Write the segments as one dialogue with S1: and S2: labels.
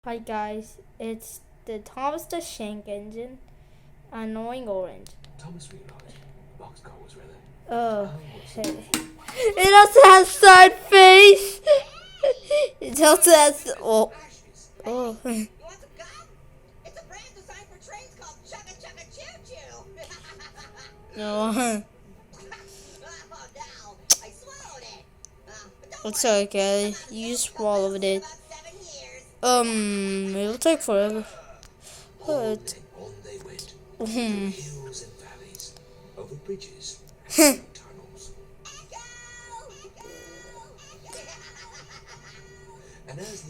S1: Hi guys, it's the Thomas the Shank engine, annoying orange.
S2: Thomas realised the boxcar was rather.
S1: Oh, hey. It also has side face. It also has oh.
S3: You want some gum? It's a brand designed for trains called Chugga Chugga Choo Choo.
S1: No,
S3: Oh no, I swallowed it. But don't
S1: it's
S3: worry.
S1: okay.
S3: Come on,
S1: You
S3: it's
S1: swallowed
S3: in
S1: it.
S3: about 7 years.
S1: It'll take forever.
S2: On
S1: But
S2: they went, through hills and valleys, over bridges and tunnels.
S3: Echo!
S2: And as the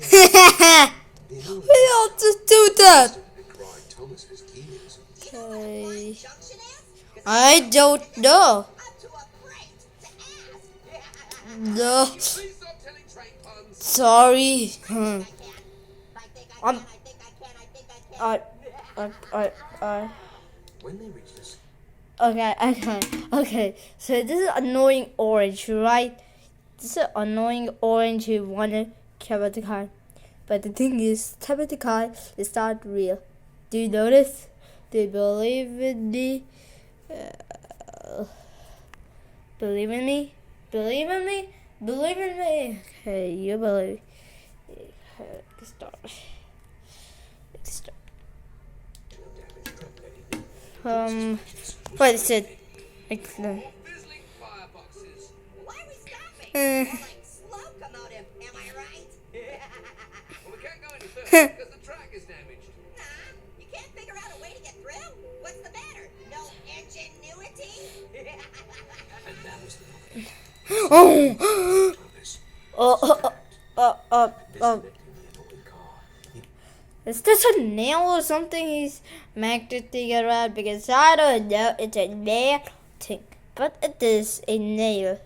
S1: we
S2: enormous
S1: don't just do that.
S2: cried Thomas's gears.
S1: Okay.
S3: Junction is? 'Cause
S1: I don't know.
S3: up to a freight to ask.
S1: No,
S2: Please stop telling train puns.
S1: sorry.
S3: I think I
S1: I'm-
S3: can. I think I can.
S1: I.
S2: When they reached us,
S1: Okay. So this is annoying orange, right? This is annoying orange who wanted Tabatakai. But the thing is, Tabatakai is not real. Do you notice? Do you believe in me? Believe in me? Believe in me? Believe in me? Okay, you believe. Let's start. What is it? Excellent.
S2: fizzling fireboxes.
S3: Why are we stopping?
S1: Uh.
S3: More like slow-comotive, am I right?
S2: Well, we can't go any further because the track is damaged.
S3: Nah, you can't figure out a way to get through? What's the matter? No ingenuity?
S2: And that was the moment.
S1: Oh!
S2: Thomas,
S1: Oh.
S2: disconnecting the annoying car.
S1: Is this a nail or something he's meant to figure out? Because I don't know. It's a nail thing. But it is a nail.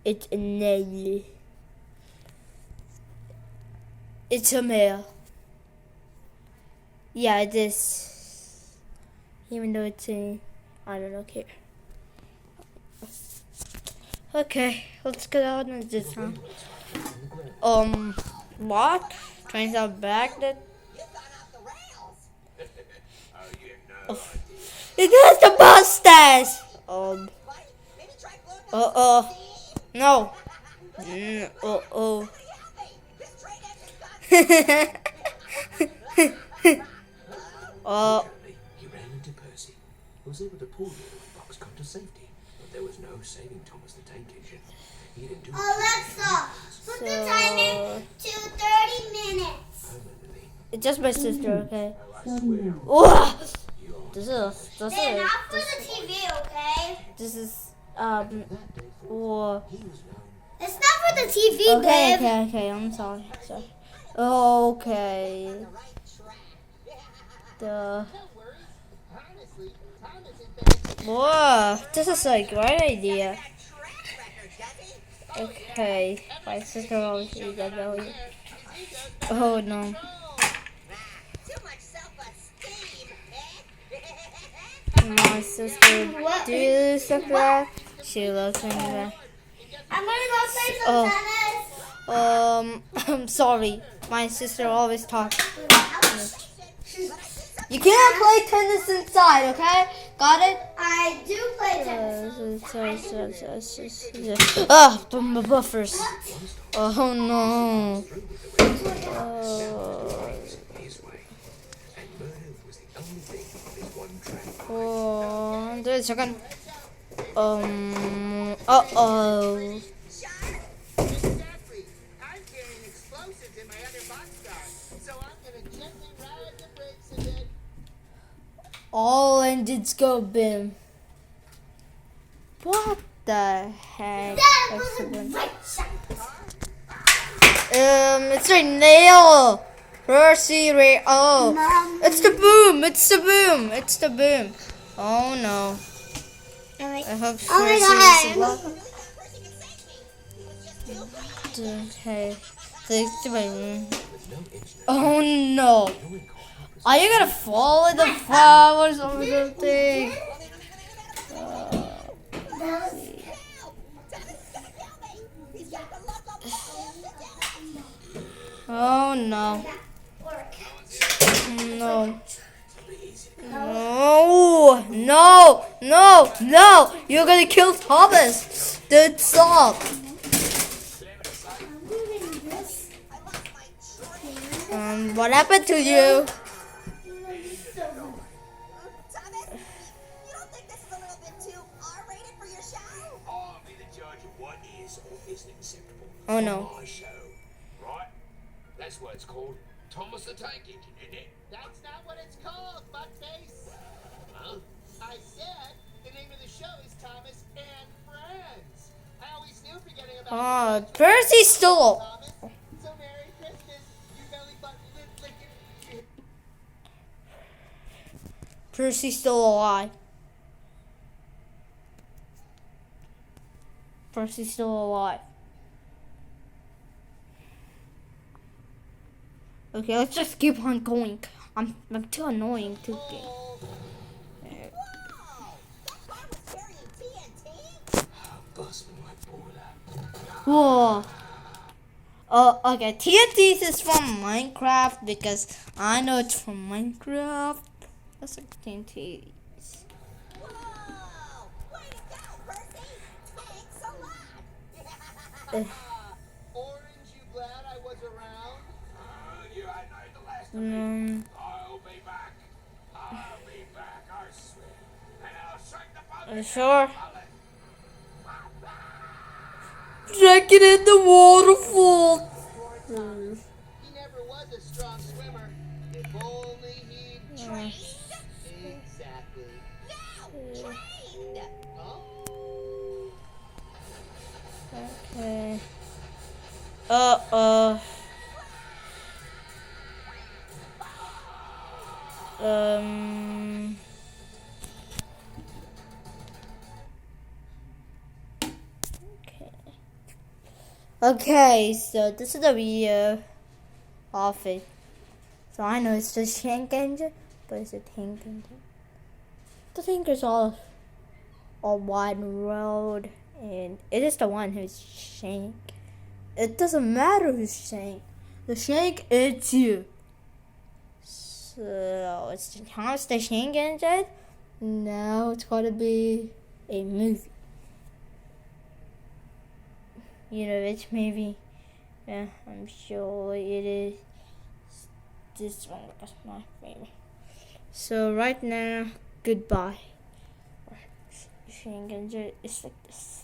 S1: It's a nail. It's a male. Yeah, it is. Even though it's a... I don't know, care. Okay, let's get out of this one. What? Trains are back that...
S3: You've gone off the rails.
S2: Oh, you have no idea.
S1: It has the mustache!
S3: Buddy, maybe try gluing
S1: Uh-oh.
S3: the seam?
S1: No.
S3: Somebody
S1: Uh-oh.
S3: help me. This train engine's gone.
S2: Fortunately, he ran into Percy, who was able to pull the boxcar to safety. But there was no saving Thomas the tank engine. He didn't do
S4: Alexa, put the timer to 30 minutes.
S2: permanently.
S1: It's just my sister, okay?
S2: I swear,
S1: Whoa!
S2: you're
S1: This
S4: They're not for the TV, okay?
S1: is,
S2: that day forth,
S1: whoa.
S2: he was known.
S4: It's not for the TV,
S1: Okay,
S4: babe.
S1: okay, I'm sorry. Okay.
S3: The right track.
S1: The... Whoa, this is a great idea.
S3: That track record, does he?
S1: Okay, my sister always sees that value. Oh no.
S3: Too much self-esteem, eh?
S1: My sister do something like that. She loves me back.
S4: I'm gonna go play some
S1: Oh.
S4: tennis.
S1: I'm sorry. My sister always talks. You can't play tennis inside, okay? Got it?
S4: I do play tennis.
S1: Ah, my buffers. Oh no. Oh.
S2: His way. And murder was the only thing on his one track.
S1: Oh, wait a second. Uh-oh.
S5: Exactly. I'm carrying explosives in my other boxcar, so I'm gonna gently ride the brakes and then.
S1: All engines go bim. What the heck?
S4: That was a great shot.
S1: It's a nail. Percy Ray. Oh,
S4: Mom.
S1: it's the boom. It's the boom. It's the boom. Oh no. I hope
S4: Oh my
S1: Percy
S4: God.
S1: is okay. Thanks to my room.
S2: With no engine,
S1: Oh no.
S2: knowing car helpers.
S1: Are you gonna fall in the flowers or something? Oh no. No. No. You're gonna kill Thomas. Dude, stop. What happened to you?
S3: Thomas, you don't think this is a little bit too R-rated for your show?
S2: I'll be the judge of what is or isn't acceptable
S1: Oh,
S2: for
S1: no.
S2: my show. Right? That's what it's called. Thomas the Tank Engine, isn't it?
S5: That's not what it's called, Buttface.
S2: Huh?
S5: I said the name of the show is Thomas and Friends. I always knew forgetting about
S1: Oh, Percy stole.
S5: Thomas. So Merry Christmas, you belly button lip licking.
S1: Percy's still alive. Percy's still alive. Okay, let's just keep on going. I'm too annoying to game.
S3: Whoa! That car was carrying TNT?
S2: Bust my boiler.
S1: Whoa. Okay. TNT is from Minecraft because I know it's from Minecraft. That's like TNT.
S3: Whoa! Way to go, Percy! Thanks a lot!
S5: Orange, you glad I was around?
S2: You ain't made the last of me. I'll be back. I swear. And I'll shrink the
S1: Are you
S2: bullet.
S1: sure? Check it in the waterfall.
S5: He never was a strong swimmer. If only he'd trained. Exactly.
S3: No! Trained!
S5: Huh?
S1: Okay. Okay, so this is the video of it. So I know it's the shank engine, but it's a tank engine. The tank is all a wide road, and it is the one who's shank. It doesn't matter who's shank. The shank is you. So it's Thomas the Shank Engine. Now it's gotta be a movie. You know which movie? Yeah, I'm sure it is this one because my favorite. So right now, goodbye. Shank Engine is like this.